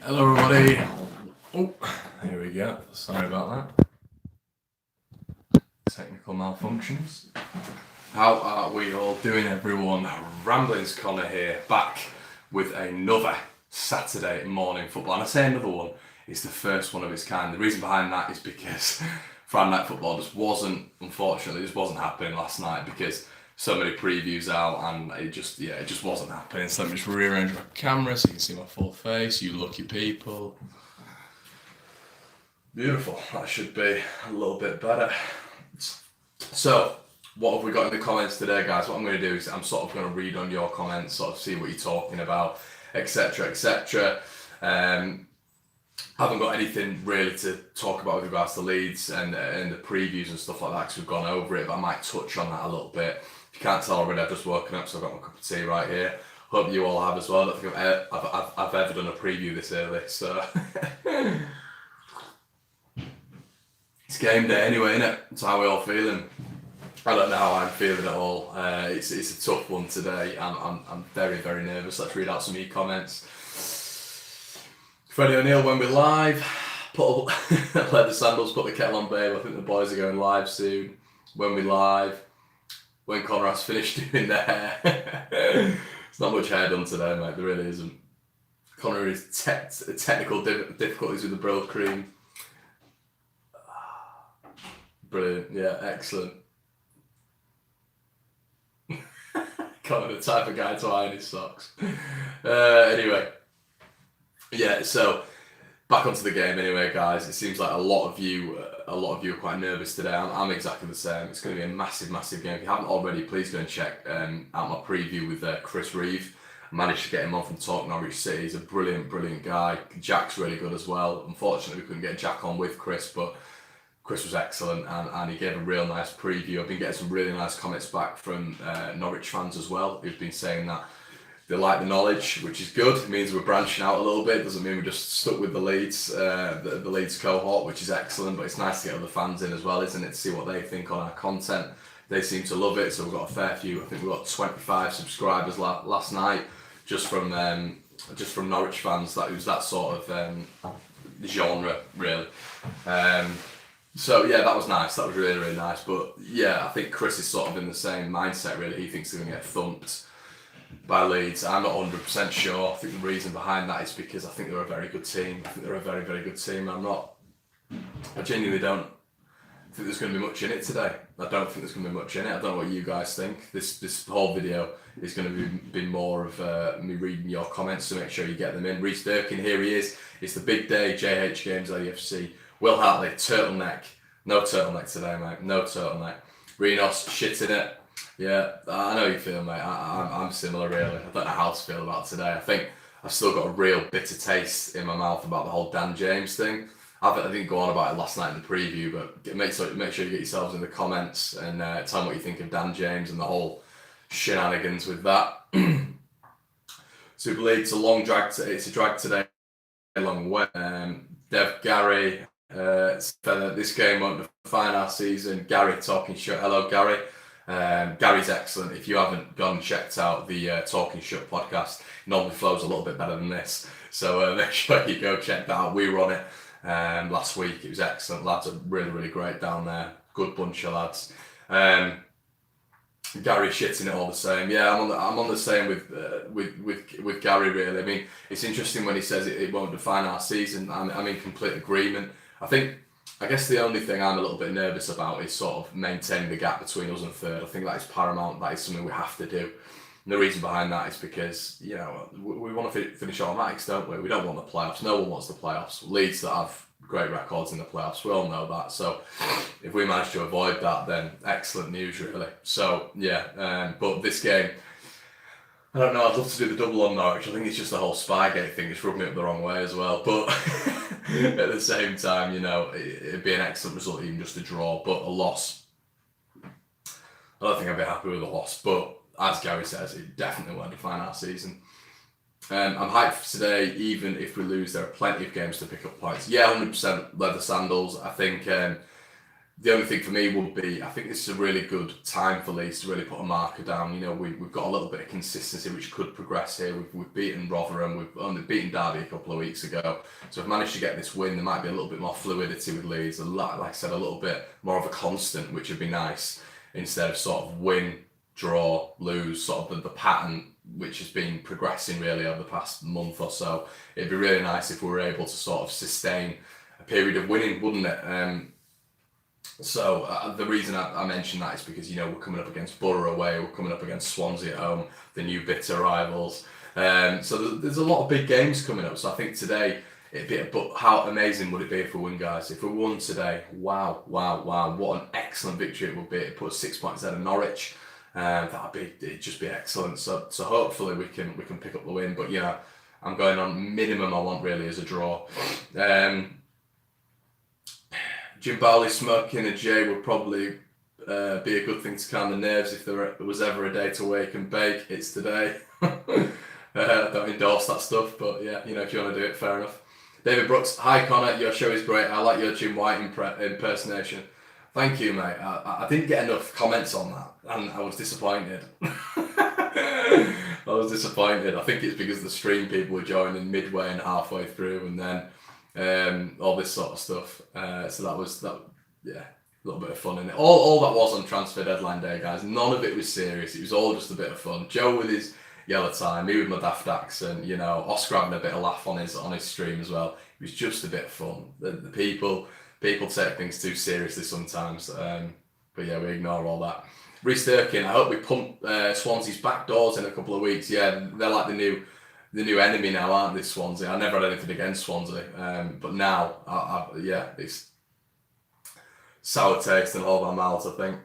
Hello everybody. Oh, here we go. Sorry about that. Technical malfunctions. How are we all doing, everyone? Rambling's Conor here, back with another Saturday morning football. And I say another one, it's the first one of its kind. The reason behind that is because Friday night football unfortunately, just wasn't happening last night because so many previews out and it just wasn't happening. So let me just rearrange my camera so you can see my full face, you lucky people. Beautiful, that should be a little bit better. So, what have we got in the comments today, guys? What I'm going to do is I'm sort of going to read on your comments, sort of see what you're talking about, etc, etc. Haven't got anything really to talk about with regards to Leeds and the previews and stuff like that because we've gone over it, but I might touch on that a little bit. If you can't tell already, I've just woken up, so I've got my cup of tea right here. Hope you all have as well. I don't think I've ever done a preview this early, so it's game day anyway, innit? That's how we're all feeling. I don't know how I'm feeling at all. It's a tough one today. I'm very, very nervous. Let's read out some comments. Freddie O'Neill, when we're live, play the sandals, put the kettle on, babe. I think the boys are going live soon. When we're live, when Conor has finished doing their hair. It's not much hair done today, mate. There really isn't. Conor is technical difficulties with the Brill cream. Brilliant. Yeah, excellent. Conor, the type of guy to iron his socks. Anyway. Yeah, so back onto the game anyway, guys. It seems like a lot of you are quite nervous today. I'm exactly the same. It's going to be a massive, massive game. If you haven't already, please go and check out my preview with Chris Reeve. I managed to get him on from Talk Norwich City. He's a brilliant, brilliant guy. Jack's really good as well. Unfortunately, we couldn't get Jack on with Chris, but Chris was excellent and he gave a real nice preview. I've been getting some really nice comments back from Norwich fans as well, who've been saying that they like the knowledge, which is good. It means we're branching out a little bit. Doesn't mean we're just stuck with the Leeds, the Leeds cohort, which is excellent. But it's nice to get other fans in as well, isn't it? To see what they think on our content. They seem to love it. So we've got a fair few. I think we've got 25 subscribers last night, just from Norwich fans. That was that sort of genre, really. So yeah, that was nice. That was really, really nice. But yeah, I think Chris is sort of in the same mindset. Really, he thinks they're going to get thumped by Leeds. I'm not 100% sure. I think the reason behind that is because I think they're a very good team. I think they're a very, very good team. I genuinely don't think there's going to be much in it today. I don't think there's going to be much in it. I don't know what you guys think. This whole video is going to be more of me reading your comments, so make sure you get them in. Reece Durkin, here he is. It's the big day, JH Games, LUFC. Will Hartley, turtleneck. No turtleneck today, mate. No turtleneck. Renos, shit in it. Yeah, I know you feel, mate. I'm similar, really. I don't know how to feel about today. I think I've still got a real bitter taste in my mouth about the whole Dan James thing. I didn't go on about it last night in the preview, but make sure you get yourselves in the comments and tell me what you think of Dan James and the whole shenanigans with that. Super League, it's a drag today, a long way. Dev Gary, this game won't define our season. Gary talking shit. Hello, Gary. Gary's excellent. If you haven't gone and checked out the Talking Shut podcast, it normally flows a little bit better than this. So make sure you go check that out. We were on it last week. It was excellent. Lads are really, really great down there. Good bunch of lads. Gary shitting it all the same. Yeah, I'm on the same with Gary, really. I mean, it's interesting when he says it won't define our season. I'm in complete agreement. I guess the only thing I'm a little bit nervous about is sort of maintaining the gap between us and third. I think that is paramount. That is something we have to do. And the reason behind that is because, you know, we want to finish automatics, don't we? We don't want the playoffs. No one wants the playoffs. Leeds that have great records in the playoffs, we all know that. So if we manage to avoid that, then excellent news, really. So, yeah, but this game, I don't know, I'd love to do the double on Norwich. I think it's just the whole Spygate thing. It's rubbing me up the wrong way as well. But at the same time, you know, it'd be an excellent result, even just a draw. But a loss, I don't think I'd be happy with a loss. But as Gary says, it definitely won't define our season. I'm hyped for today. Even if we lose, there are plenty of games to pick up points. Yeah, 100% leather sandals. I think The only thing for me would be, I think this is a really good time for Leeds to really put a marker down. You know, we've got a little bit of consistency which could progress here. We've beaten Rotherham, we've only beaten Derby a couple of weeks ago. So we've managed to get this win. There might be a little bit more fluidity with Leeds, like I said, a little bit more of a constant, which would be nice, instead of sort of win, draw, lose, sort of the pattern which has been progressing really over the past month or so. It'd be really nice if we were able to sort of sustain a period of winning, wouldn't it? So the reason I mention that is because, you know, we're coming up against Borough away, we're coming up against Swansea at home, the new bitter rivals. So there's a lot of big games coming up. So I think today it'd be, but how amazing would it be if we win, guys? If we won today, wow, what an excellent victory it would be. It put 6 points ahead of Norwich. It'd just be excellent. So hopefully we can pick up the win. But you know, I'm going on minimum I want really is a draw. Jim Bowley smoking a J would probably be a good thing to calm the nerves if there was ever a day to wake and bake. It's today. Don't endorse that stuff, but yeah, you know, if you want to do it, fair enough. David Brooks, hi Conor, your show is great. I like your Jim White impersonation. Thank you, mate. I didn't get enough comments on that, and I was disappointed. I was disappointed. I think it's because the stream people were joining midway and halfway through, and then all this sort of stuff. So that was yeah, a little bit of fun in it. All that was on transfer deadline day, guys. None of it was serious. It was all just a bit of fun. Joe with his yellow tie, me with my daft accent, you know, Oscar having a bit of laugh on his stream as well. It was just a bit of fun. The people take things too seriously sometimes, but yeah, we ignore all that. Reece Durkin, I hope we pump Swansea's back doors in a couple of weeks. Yeah, they're like the new enemy now, aren't they, Swansea? I never had anything against Swansea, but now, yeah, it's sour taste in all of our mouths, I think.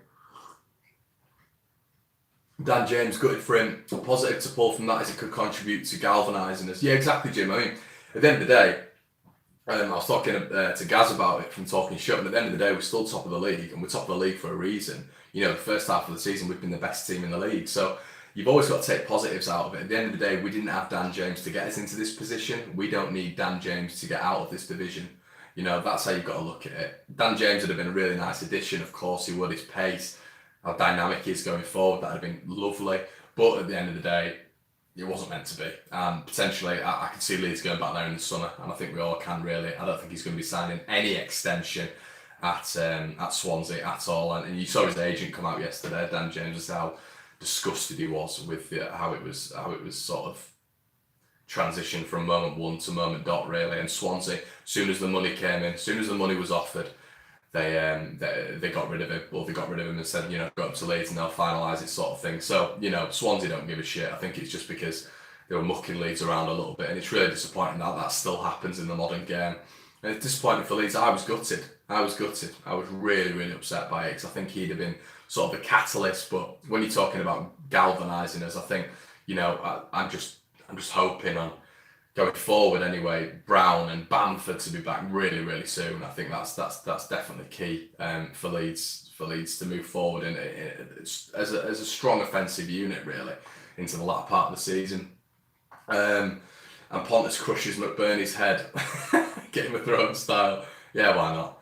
Dan James, gutted for him. Positive to pull from that is it could contribute to galvanising us. Yeah, exactly, Jim. I mean, at the end of the day, I was talking to Gaz about it from Talking Shop, and at the end of the day, we're still top of the league, and we're top of the league for a reason. You know, the first half of the season, we've been the best team in the league. So you've always got to take positives out of it. At the end of the day, we didn't have Dan James to get us into this position. We don't need Dan James to get out of this division. You know, that's how you've got to look at it. Dan James would have been a really nice addition. Of course, he would. His pace, how dynamic he is going forward, that would have been lovely. But at the end of the day, it wasn't meant to be. And potentially, I can see Leeds going back there in the summer, and I think we all can really. I don't think he's going to be signing any extension at Swansea at all. And you saw his agent come out yesterday, Dan James, and how disgusted he was with how it was sort of transitioned from moment one to moment dot really. And Swansea, as soon as the money came in, as soon as the money was offered, they got rid of him. Well, they got rid of him and said, you know, go up to Leeds and they'll finalise it, sort of thing. So, you know, Swansea don't give a shit. I think it's just because they were mucking Leeds around a little bit, and it's really disappointing that still happens in the modern game. And it's disappointing for Leeds. I was gutted. I was really, really upset by it because I think he'd have been sort of the catalyst. But when you're talking about galvanising us, I think, you know, I'm just hoping on going forward anyway, Brown and Bamford to be back really, really soon. I think that's definitely key for Leeds to move forward in as a strong offensive unit really into the latter part of the season. And Pontus crushes McBurney's head, Game of Thrones style. Yeah, why not?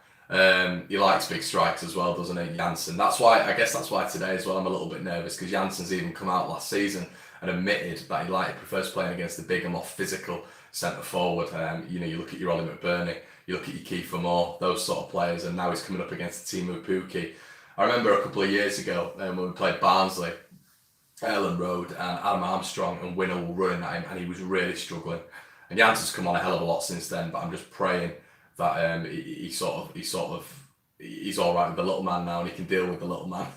He likes big strikes as well, doesn't he, Janssen? I guess that's why today as well I'm a little bit nervous, because Janssen's even come out last season and admitted that he prefers playing against the bigger, more physical centre forward. You know, you look at your Ollie McBurney, you look at your Kiefer Moore, those sort of players, and now he's coming up against Timu Pukki. I remember a couple of years ago when we played Barnsley, Ellen Road and Adam Armstrong and Winner were running at him, and he was really struggling. And Jansen's come on a hell of a lot since then, but I'm just praying that he's all right with the little man now, and he can deal with the little man.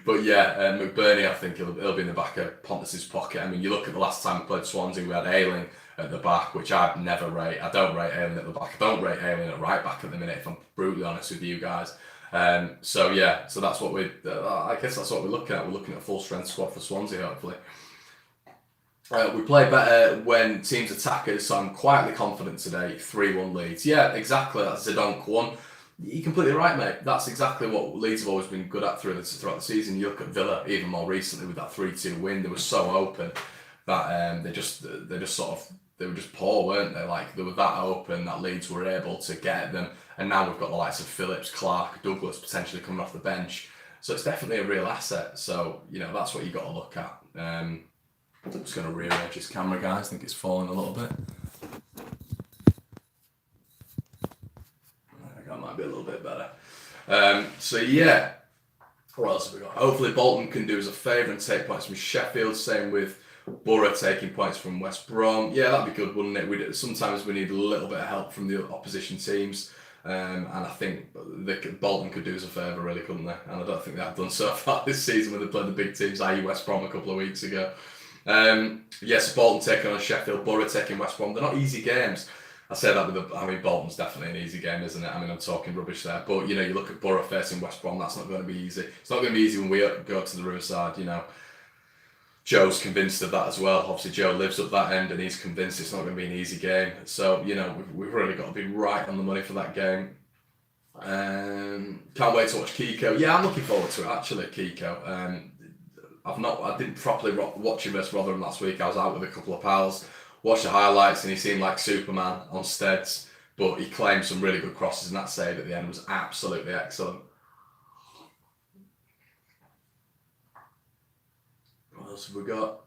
But yeah, McBurney, I think he'll be in the back of Pontus's pocket. I mean, you look at the last time we played Swansea, we had Ayling at the back, which I never rate. I don't rate Ayling at the back. I don't rate Ayling at right back at the minute, if I'm brutally honest with you guys. So that's what I guess that's what we're looking at. We're looking at a full strength squad for Swansea, hopefully. We play better when teams attack us, so I'm quietly confident today. 3-1 Leeds. Yeah, exactly. That's Zidane one. You're completely right, mate. That's exactly what Leeds have always been good at throughout the season. You look at Villa even more recently with that 3-2 win. They were so open that they were just poor, weren't they? Like, they were that open that Leeds were able to get at them And now we've got the likes of Phillips, Clark, Douglas potentially coming off the bench. So it's definitely a real asset. So, that's what you got to look at. I'm just going to rearrange this camera, guys. I think it's falling a little bit. That might be a little bit better. What else have we got? Hopefully Bolton can do us a favour and take points from Sheffield. Same with Borough taking points from West Brom. Yeah, that'd be good, wouldn't it? Sometimes we need a little bit of help from the opposition teams. And I think Bolton could do us a favour, really, couldn't they? And I don't think they have done so far this season when they played the big teams, i.e. West Brom a couple of weeks ago. Yes, Bolton taking on Sheffield, Borough taking West Brom. They're not easy games. I say that Bolton's definitely an easy game, isn't it? I'm talking rubbish there. But, you look at Borough facing West Brom, that's not going to be easy. It's not going to be easy when we go to the Riverside, Joe's convinced of that as well. Obviously, Joe lives up that end and he's convinced it's not going to be an easy game. So, we've really got to be right on the money for that game. Can't wait to watch Kiko. Yeah, I'm looking forward to it, actually, Kiko. I didn't properly watch him versus Rotherham last week. I was out with a couple of pals, watched the highlights, and he seemed like Superman on Steads. But he claimed some really good crosses, and that save at the end was absolutely excellent. What else have we got?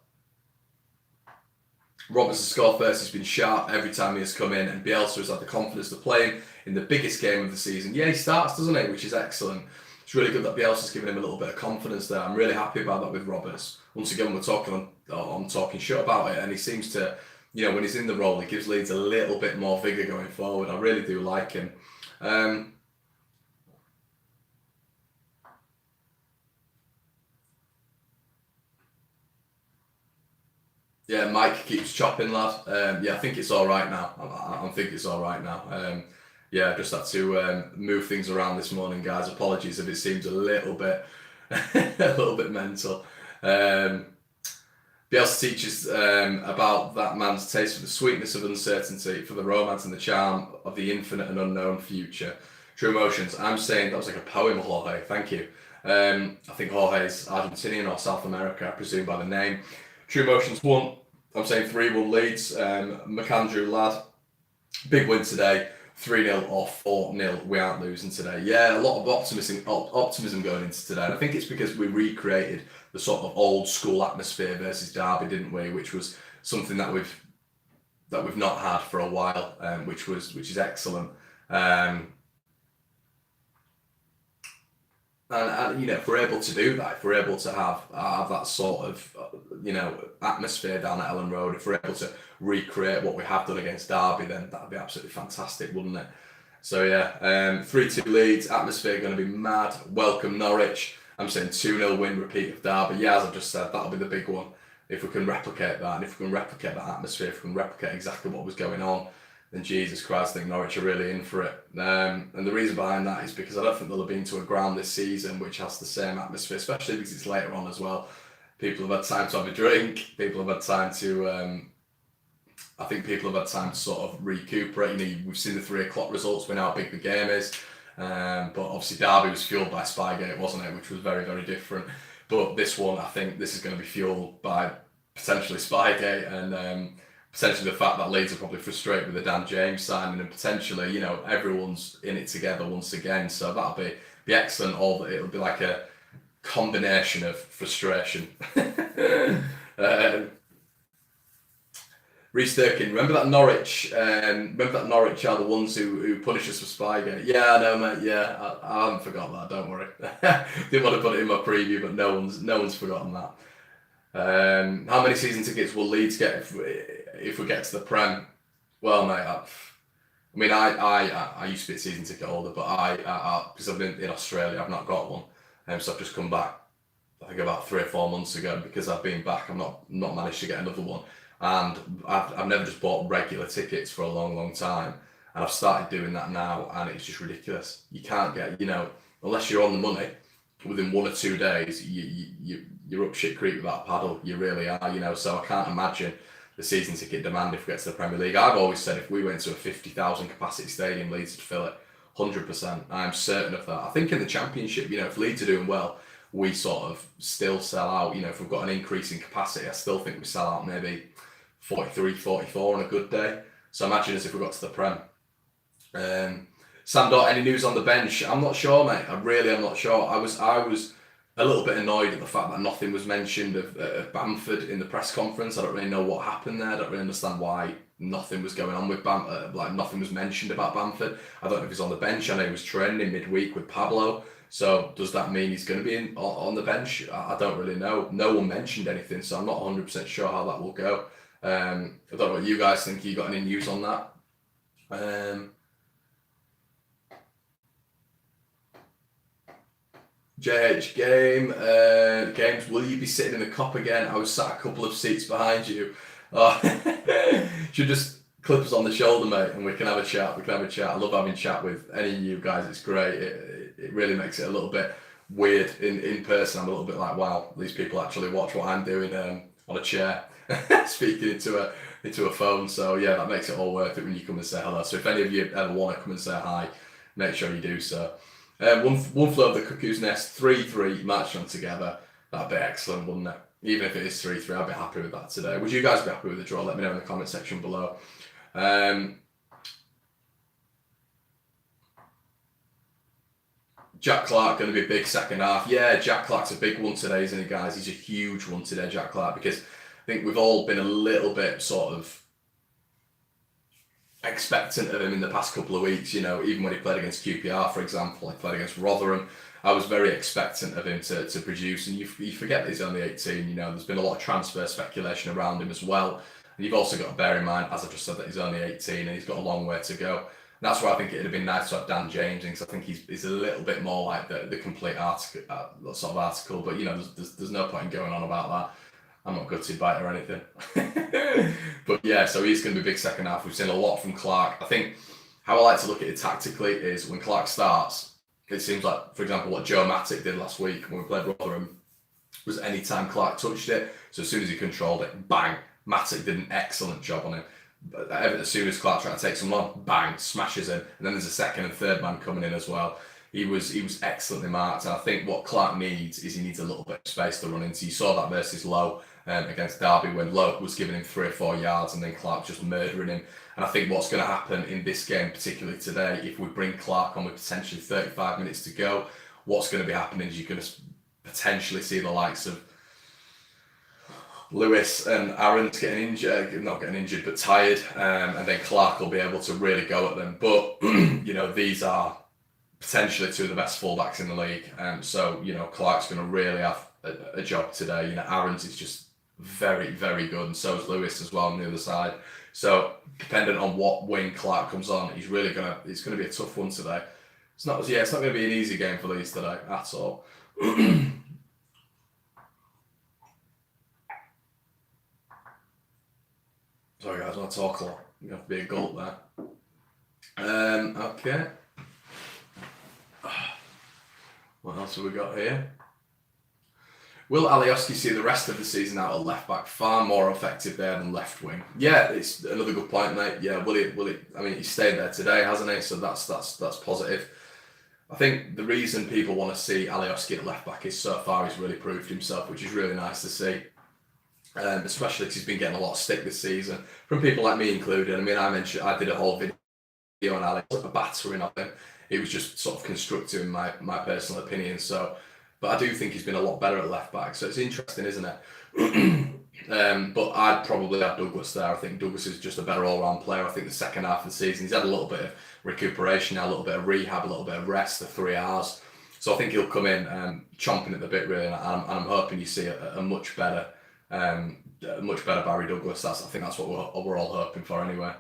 Robertson's score first has been sharp every time he has come in, and Bielsa has had the confidence to play him in the biggest game of the season. Yeah, he starts, doesn't he? Which is excellent. It's really good that Bielsa's given him a little bit of confidence there. I'm really happy about that with Roberts. Once again, I'm talking shit about it, and he seems to, when he's in the role, he gives Leeds a little bit more vigour going forward. I really do like him. Yeah, Mike keeps chopping, lad. I think it's all right now. I think it's all right now. I just had to move things around this morning, guys. Apologies if it seems a little bit mental. Bielsa teaches about that man's taste for the sweetness of uncertainty, for the romance and the charm of the infinite and unknown future. True emotions. I'm saying that was like a poem, Jorge. Thank you. I think Jorge's Argentinian or South America, I presume by the name. True emotions 1. I'm saying 3-1 Leeds. McAndrew, lad. Big win today. 3-0 or 4-0. We aren't losing today. Yeah, a lot of optimism going into today. And I think it's because we recreated the sort of old school atmosphere versus Derby, didn't we? Which was something that we've not had for a while, which is excellent. And if we're able to do that, if we're able to have that sort of atmosphere down at Ellen Road, if we're able to recreate what we have done against Derby, then that'd be absolutely fantastic, wouldn't it? So 3-2 Leeds, atmosphere going to be mad. Welcome Norwich. I'm saying 2-0 win, repeat of Derby. Yeah, as I've just said, that'll be the big one. If we can replicate that, and if we can replicate that atmosphere, if we can replicate exactly what was going on, then Jesus Christ, I think Norwich are really in for it. And the reason behind that is because I don't think they'll have been to a ground this season which has the same atmosphere, especially because it's later on as well. People have had time to have a drink. People have had time to, I think people have had time to sort of recuperate. We've seen the 3 o'clock results. We know how big the game is. But obviously Derby was fueled by Spygate, wasn't it? Which was very, very different. But this one, I think this is going to be fueled by potentially Spygate and potentially the fact that Leeds are probably frustrated with the Dan James signing, and potentially, everyone's in it together once again. So that'll be excellent. It'll be like a combination of frustration. Reece Durkin, remember that Norwich are the ones who punish us for Spygate? Yeah, I know, mate. Yeah, I haven't forgotten that. Don't worry. Didn't want to put it in my preview, but no one's forgotten that. How many season tickets will Leeds get if we get to the Prem? Well, mate, I used to be a season ticket holder, but because I've been in Australia, I've not got one, so I've just come back. I think about 3 or 4 months ago. Because I've been back, I've not managed to get another one, and I've never just bought regular tickets for a long, long time, and I've started doing that now, and it's just ridiculous. You can't get, unless you're on the money, within 1 or 2 days, you're up shit creek without a paddle. You really are, so I can't imagine the season ticket demand if we get to the Premier League. I've always said if we went to a 50,000 capacity stadium, Leeds would fill it 100%. I'm certain of that. I think in the Championship, if Leeds are doing well, we sort of still sell out. If we've got an increase in capacity, I still think we sell out maybe 43, 44 on a good day. So imagine as if we got to the Prem. Sam Dot, any news on the bench? I'm not sure, mate. I really am not sure. I was a little bit annoyed at the fact that nothing was mentioned of Bamford in the press conference. I don't really know what happened there. I don't really understand why nothing was going on with like nothing was mentioned about Bamford. I don't know if he's on the bench. I know he was training midweek with Pablo. So does that mean he's going to be on the bench? I don't really know. No one mentioned anything, so I'm not 100% sure how that will go. I don't know what you guys think. You got any news on that? JH games. Will you be sitting in the cop again? I was sat a couple of seats behind you. Should just clip us on the shoulder, mate, and we can have a chat. I love having chat with any of you guys. It's great. It really makes it a little bit weird in person. I'm a little bit like, wow, these people actually watch what I'm doing on a chair, speaking into a phone. So yeah, that makes it all worth it when you come and say hello. So if any of you ever want to come and say hi, make sure you do so. One flew over the cuckoo's nest, 3-3 match on together. That'd be excellent, wouldn't it? Even if it is 3-3, I'd be happy with that today. Would you guys be happy with the draw? Let me know in the comment section below. Jack Clark going to be a big second half. Yeah, Jack Clark's a big one today, isn't he, guys? He's a huge one today, Jack Clark, because I think we've all been a little bit sort of expectant of him in the past couple of weeks. You know, even when he played against QPR, for example, he played against Rotherham. I was very expectant of him to produce, and you forget that he's only 18. You know, there's been a lot of transfer speculation around him as well. And you've also got to bear in mind, as I just said, that he's only 18 and he's got a long way to go. And that's why I think it'd have been nice to have Dan James in, because I think he's a little bit more like the complete article, sort of article. But you know, there's no point in going on about that. I'm not gutted by it or anything. But yeah, so he's going to be big second half. We've seen a lot from Clark. I think how I like to look at it tactically is when Clark starts, it seems like, for example, what Joe Matic did last week when we played Rotherham was any time Clark touched it, so as soon as he controlled it, bang, Matic did an excellent job on him. But as soon as Clark tried to take someone on, bang, smashes in, and then there's a second and third man coming in as well. He was excellently marked, and I think what Clark needs is he needs a little bit of space to run into. You saw that versus Lowe against Derby when Lowe was giving him 3 or 4 yards and then Clark just murdering him. And I think what's going to happen in this game, particularly today, if we bring Clark on with potentially 35 minutes to go, what's going to be happening is you're going to potentially see the likes of Lewis and Aaron's getting injured, not getting injured, but tired, and then Clark will be able to really go at them. But, you know, these are potentially 2 of the best fullbacks in the league. So, you know, Clark's going to really have a job today. You know, Aaron's is just very, very good, and so is Lewis as well on the other side. So, dependent on what wing Clark comes on, it's going to be a tough one today. It's not going to be an easy game for Leeds today at all. Sorry guys, when I talk a lot, you have to be a gulp there. Okay. What else have we got here? Will Alioski see the rest of the season out at left back? Far more effective there than left wing. Yeah, it's another good point, mate. Yeah, will he? I mean, he stayed there today, hasn't he? So that's positive. I think the reason people want to see Alioski at left back is so far he's really proved himself, which is really nice to see. Especially because he's been getting a lot of stick this season from people like me included. I mean, I did a whole video on Alex, a battering of him. It was just sort of constructive in my personal opinion. So, but I do think he's been a lot better at left back. So it's interesting, isn't it? But I'd probably have Douglas there. I think Douglas is just a better all-round player. I think the second half of the season, he's had a little bit of recuperation now, a little bit of rehab, a little bit of rest, the 3 hours. So I think he'll come in chomping at the bit, really. And I'm hoping you see a much better Barry Douglas. I think that's what we're all hoping for anyway.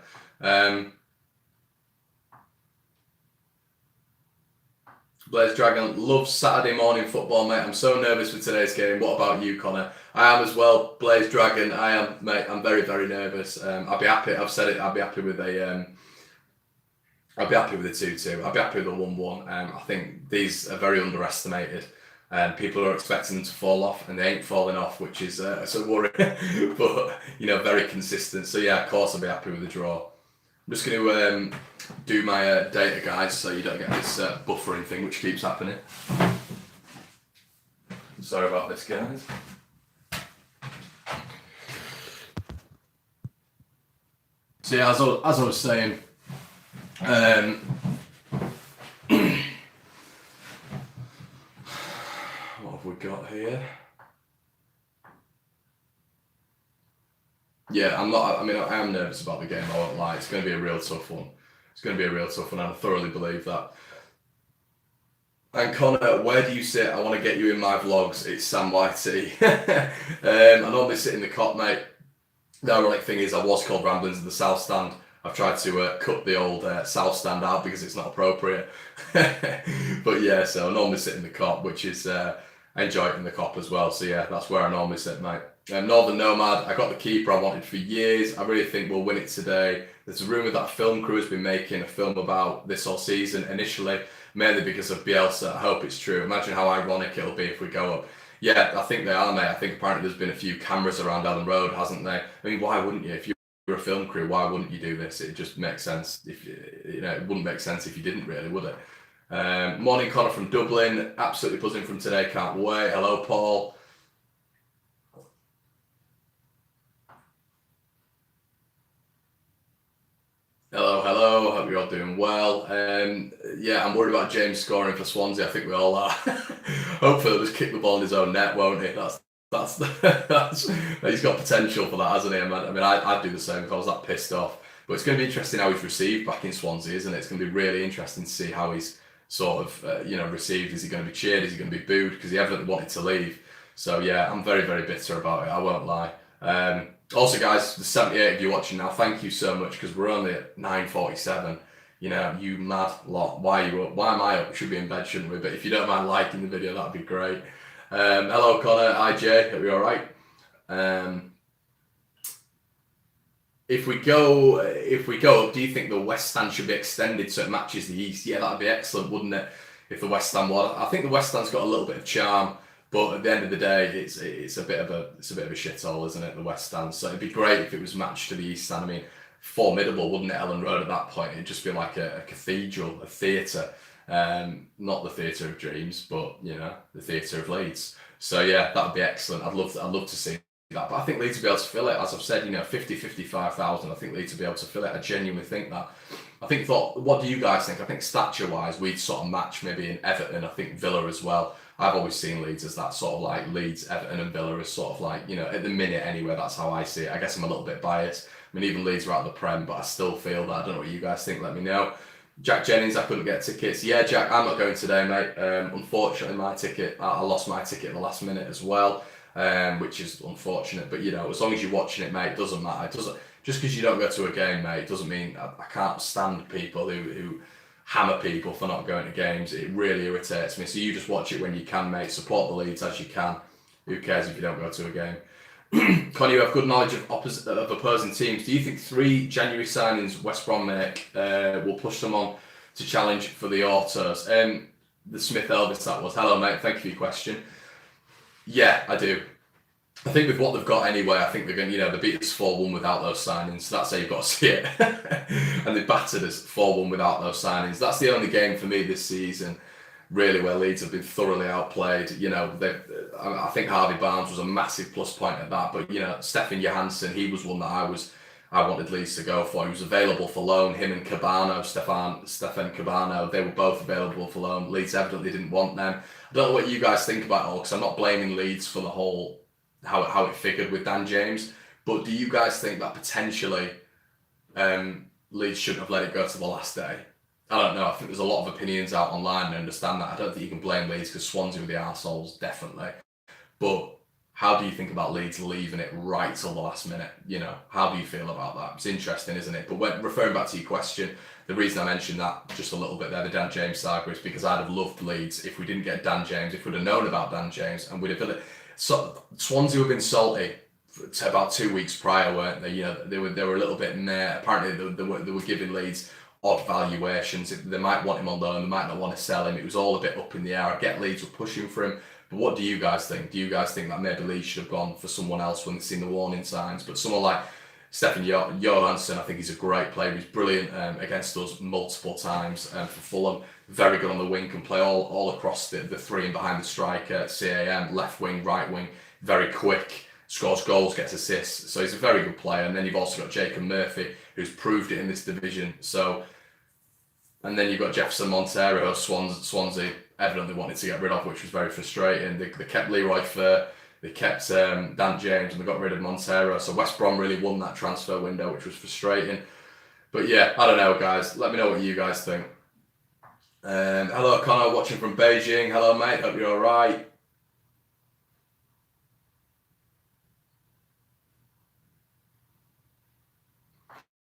Blaze Dragon loves Saturday morning football, mate. I'm so nervous for today's game. What about you, Conor? I am as well. Blaze Dragon, I am, mate. I'm very, very nervous. I'll be happy. I've said it. I'll be happy with a 2-2. I'll be happy with a 1-1. I think these are very underestimated. People are expecting them to fall off, and they ain't falling off, which is a worry. But you know, very consistent. So yeah, of course, I'll be happy with the draw. I'm just going to do my data, guys, so you don't get this buffering thing which keeps happening. Sorry about this, guys. So yeah, as I was saying, here. Yeah, I'm not. I mean, I am nervous about the game. I won't lie. It's going to be a real tough one. It's going to be a real tough one, and I thoroughly believe that. And Conor, where do you sit? I want to get you in my vlogs. It's Sam Whitey. I normally sit in the cot, mate. The ironic thing is, I was called Ramblings in the South Stand. I've tried to cut the old South Stand out because it's not appropriate. But yeah, so I normally sit in the cop, which is I enjoy it in the cop as well. So yeah, that's where I normally sit, mate. Northern Nomad, I got the keeper I wanted for years. I really think we'll win it today. There's a rumour that a film crew has been making a film about this whole season initially, mainly because of Bielsa. I hope it's true. Imagine how ironic it'll be if we go up. Yeah, I think they are, mate. I think apparently there's been a few cameras around Ellen Road, hasn't there? I mean, why wouldn't you? If you're a film crew, why wouldn't you do this? It just makes sense. If it wouldn't make sense if you didn't, really, would it? Morning, Conor from Dublin. Absolutely buzzing from today. Can't wait. Hello, Paul. Hello. Hope you're all doing well. Yeah, I'm worried about James scoring for Swansea. I think we all are. Hopefully, he'll just kick the ball in his own net, won't he? That's he's got potential for that, hasn't he? I mean, I'd do the same if I was that pissed off. But it's going to be interesting how he's received back in Swansea, isn't it? It's going to be really interesting to see how he's sort of received. Is he going to be cheered? Is he going to be booed? Because he evidently wanted to leave. So yeah, I'm very, very bitter about it. I won't lie. Also, guys, the 78 of you watching now, thank you so much, because we're only at 9:47. You know, you mad lot. Why are you up? Why am I up? Should be in bed, shouldn't we? But if you don't mind liking the video, that'd be great. Hello, Conor. Hi, Jay. Hope you're all right. If we go up, do you think the West Stand should be extended so it matches the East? Yeah, that'd be excellent, wouldn't it? If the West Stand was, I think the West Stand's got a little bit of charm, but at the end of the day, it's a bit of a shithole, isn't it? The West Stand. So it'd be great if it was matched to the East Stand. I mean, formidable, wouldn't it? Ellen Road at that point, it'd just be like a cathedral, a theatre. Not the Theatre of Dreams, but the Theatre of Leeds. So yeah, that'd be excellent. I'd love to see that. But I think Leeds will be able to fill it. As I've said, 55,000. I think Leeds will be able to fill it. I genuinely think that. What do you guys think? I think stature-wise, we'd sort of match maybe in Everton. I think Villa as well. I've always seen Leeds as that sort of like Leeds, Everton and Villa as sort of like, at the minute anyway, that's how I see it. I guess I'm a little bit biased. I mean, even Leeds are out of the Prem, but I still feel that. I don't know what you guys think. Let me know. Jack Jennings, I couldn't get tickets. Yeah, Jack, I'm not going today, mate. Unfortunately, I lost my ticket at the last minute as well, which is unfortunate. But, as long as you're watching it, mate, it doesn't matter. Just because you don't go to a game, mate, it doesn't mean I can't stand people who hammer people for not going to games. It really irritates me. So you just watch it when you can, mate. Support the Leeds as you can. Who cares if you don't go to a game? Conor, you have good knowledge of opposing teams. Do you think 3 January signings West Brom make will push them on to challenge for the autos? The Smith Elvis that was. Hello, mate. Thank you for your question. Yeah, I do. I think with what they've got anyway, I think they're going. They beat us 4-1 without those signings. So that's how you've got to see it. And they battered us 4-1 without those signings. That's the only game for me this season, really, where Leeds have been thoroughly outplayed. I think Harvey Barnes was a massive plus point at that. But Stefan Johansson, he was one that I wanted Leeds to go for. He was available for loan. Him and Cabano, Stefan Cabano, they were both available for loan. Leeds evidently didn't want them. I don't know what you guys think about it all, because I'm not blaming Leeds for the whole how it figured with Dan James. But do you guys think that potentially Leeds shouldn't have let it go to the last day? I don't know. I think there's a lot of opinions out online, and I understand that. I don't think you can blame Leeds because Swansea were the arseholes, definitely. But how do you think about Leeds leaving it right till the last minute? How do you feel about that? It's interesting, isn't it? But referring back to your question, the reason I mentioned that just a little bit there, the Dan James saga, is because I'd have loved Leeds if we didn't get Dan James, if we'd have known about Dan James, and we'd have... So Swansea have been salty to about 2 weeks prior, weren't they? They were a little bit meh. Apparently they were giving Leeds odd valuations. They might want him on loan, they might not want to sell him. It was all a bit up in the air. I get Leeds were pushing for him, but what do you guys think? Do you guys think that maybe Leeds should have gone for someone else when they've seen the warning signs? But someone like Stefan Johansson, I think he's a great player. He's brilliant against us multiple times for Fulham. Very good on the wing, can play all across the three and behind the striker, CAM, left wing, right wing, very quick, scores goals, gets assists. So he's a very good player. And then you've also got Jacob Murphy, who's proved it in this division. So, and then you've got Jefferson Montero, Swansea evidently wanted to get rid of, which was very frustrating. They kept Leroy Fer, they kept Dan James, and they got rid of Montero. So West Brom really won that transfer window, which was frustrating. But yeah, I don't know, guys. Let me know what you guys think. Hello, Conor, watching from Beijing. Hello, mate. Hope you're all right.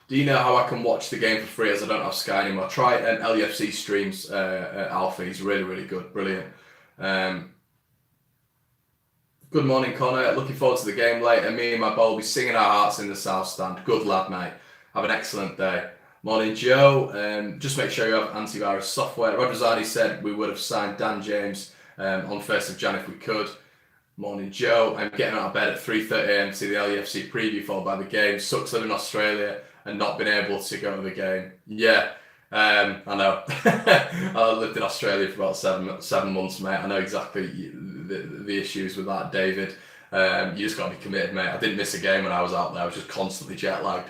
Do you know how I can watch the game for free as I don't have Sky anymore? Try LUFC streams at Alpha. He's really, really good. Brilliant. Good morning, Conor. Looking forward to the game later. Me and my boy will be singing our hearts in the South Stand. Good lad, mate. Have an excellent day. Morning, Joe. Just make sure you have antivirus software. Rodrizani said we would have signed Dan James on 1st of Jan if we could. Morning, Joe. I'm getting out of bed at 3:30 a.m. to see the LUFC preview followed by the game. Sucks living in Australia and not being able to go to the game. Yeah, I know. I lived in Australia for about seven months, mate. I know exactly the issues with that, David. You just got to be committed, mate. I didn't miss a game when I was out there. I was just constantly jet lagged.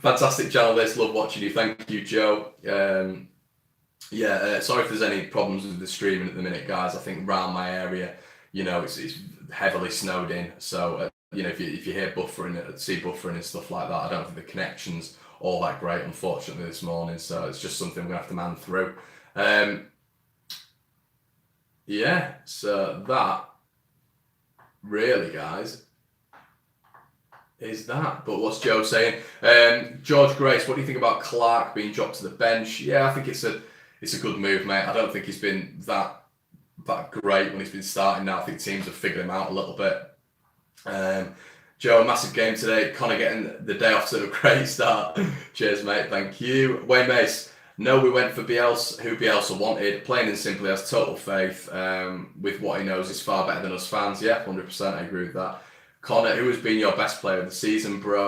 Fantastic channel this. Love watching you. Thank you, Joe. Sorry if there's any problems with the streaming at the minute, guys. I think around my area, it's heavily snowed in. So, if you hear buffering, see buffering and stuff like that, I don't think the connection's all that great, unfortunately, this morning. So it's just something we're going to have to man through. So that really, guys, is that. But what's Joe saying? George Grace, what do you think about Clark being dropped to the bench? Yeah, I think it's a good move, mate. I don't think he's been that great when he's been starting now. I think teams have figured him out a little bit. Joe, massive game today. Conor getting the day off to a great start. Cheers, mate. Thank you. Wayne Mace. No, we went for Bielsa, who Bielsa wanted. Plain and simply has total faith with what he knows is far better than us fans. Yeah, 100%. I agree with that. Conor, who has been your best player of the season, bro?